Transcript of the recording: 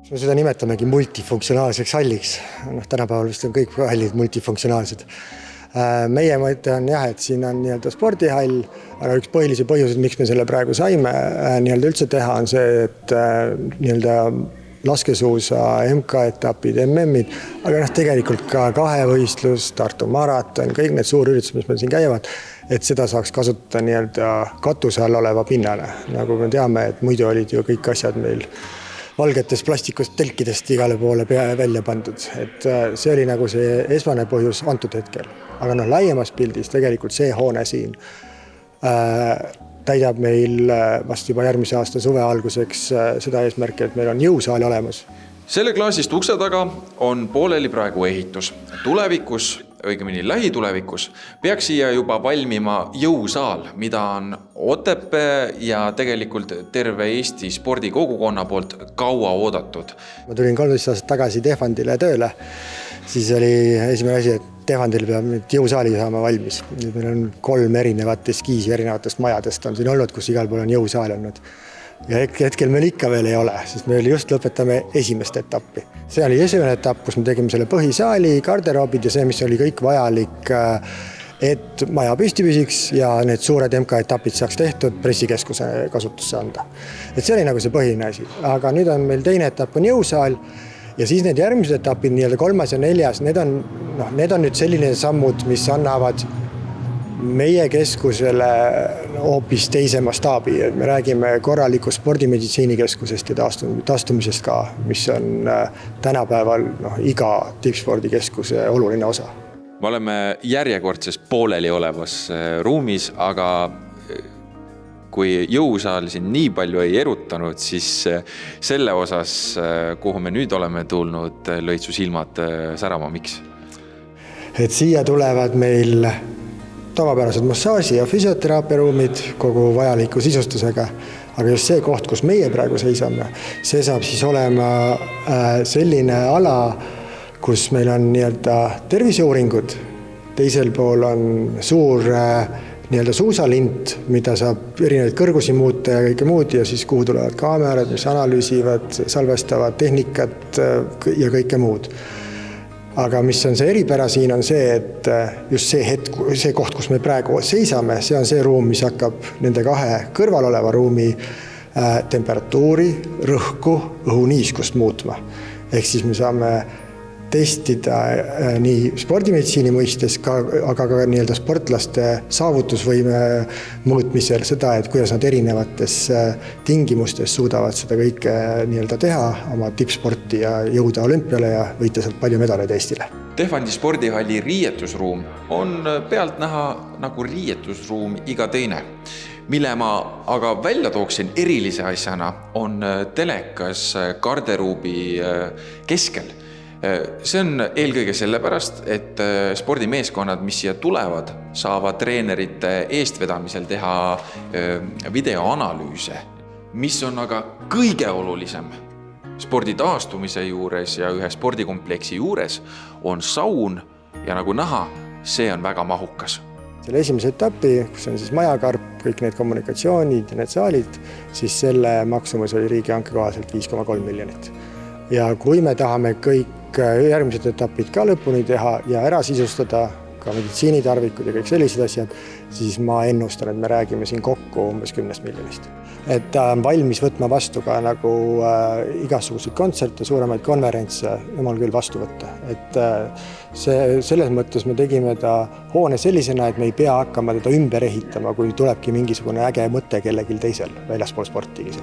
Me seda nimetamegi multifunktsionaalseks halliks. Tänapäeval vist on kõik hallid multifunktsionaalsed. Meie mõte on jah, et siin on nii-öelda spordihall, aga üks põhilisi põhjuseid, miks me selle praegu saime nii-öelda üldse teha, on see, et nii-öelda laskesuusa MK-etapid, MM-id, aga tegelikult ka kahevõistlus, Tartu maraton, kõik need suurüritused, mis meil siin käivad, et seda saaks kasutada nii-öelda katuse all oleva pinnana. Nagu me teame, et muidu olid ju kõik asjad meil valgetest plastikust telkidest igale poole välja pandud. Et see oli nagu see esmane põhjus antud hetkel. Aga laiemas pildis tegelikult see hoone siin täidab meil vast juba järgmise aasta suve alguseks seda eesmärki, et meil on jõusaal olemas. Selle klaasist ukse taga on pooleli praegu ehitus. Tulevikus, õigemini lähitulevikus, peaks siia juba valmima jõusaal, mida on Otepää ja tegelikult terve Eesti spordikogukonna poolt kaua oodatud. Ma tulin 13 aastat tagasi Tehvandile tööle, siis oli esimene asi, et Tehvandil peab nüüd jõusaali saama valmis. Meil on 3 erinevat eskiisi erinevatest majadest on siin olnud, kus igal pool on jõusaal olnud. Ja hetkel meil ikka veel ei ole, sest me just lõpetame esimest etappi. See oli esimene etapp, kus me tegime selle põhisaali, garderoobid ja see, mis oli kõik vajalik, et maja püsti püsiks ja need suured MK-etapid saaks tehtud pressikeskuse kasutusse anda. Et see oli nagu see põhiline asi. Aga nüüd on meil teine etapp on jõusaal ja siis need järgmised etapid, nii-öelda 3. ja 4. Need on nüüd selline sammud, mis annavad meie keskusele hoopis teise mastaabi. Me räägime korraliku spordimeditsiinikeskusest ja taastumisest ka, mis on tänapäeval iga tippspordikeskuse oluline osa. Me oleme järjekordses pooleli olevas ruumis, aga kui jõusaal siin nii palju ei erutanud, siis selle osas, kuhu me nüüd oleme tulnud, lõid su silmad särama, miks? Et siia tulevad meil tavapärased massaaži- ja füsioteraapiaruumid kogu vajaliku sisustusega, aga just see koht, kus meie praegu seisame, see saab siis olema selline ala, kus meil on nii-öelda terviseuuringud, teisel pool on suur nii-öelda suusalint, mida saab erinevaid kõrgusi muuta ja kõike muud ja siis kuhu tulevad kaamerad, mis analüüsivad, salvestavad tehnikat ja kõike muud. Aga mis on see eripära siin on see, et just see koht, kus me praegu seisame, see on see ruum, mis hakkab nende 2 kõrval oleva ruumi temperatuuri, rõhku, õhuniiskust muutma. Ehk siis me saame testida nii spordimeditsiini mõistes, aga ka nii-öelda sportlaste saavutusvõime mõõtmisel seda, et kuidas nad erinevates tingimustes suudavad seda kõike nii-öelda teha, oma tippsporti ja jõuda olümpiale ja võita sealt palju medaleid Eestile. Tehvandi spordihalli riietusruum on pealt näha nagu riietusruum iga teine. Mille ma aga välja tooksin erilise asjana on telekas garderuubi keskel. See on eelkõige sellepärast, et spordimeeskonnad, mis siia tulevad, saavad treenerite eestvedamisel teha videoanalüüse, mis on aga kõige olulisem spordi taastumise juures ja ühe spordikompleksi juures on saun ja nagu näha, see on väga mahukas. Selle esimese etapi, kus on siis majakarp, kõik need kommunikatsioonid ja need saalid, siis selle maksumus oli riigihanke kohaselt 5,3 miljonit. Ja kui me tahame kõik järgmised etapid ka lõpuni teha ja ära sisustada, ka meditsiinitarvikud ja kõik sellised asjad, siis ma ennustan, et me räägime siin kokku umbes 10 miljonist. Et ta on valmis võtma vastu ka nagu igasuguseid kontserte, suuremaid konverentse, jumal küll vastu võtta. Et selles mõttes me tegime ta hoone sellisena, et me ei pea hakkama teda ümber ehitama, kui tulebki mingisugune äge mõte kellegil teisel väljaspool sportigi.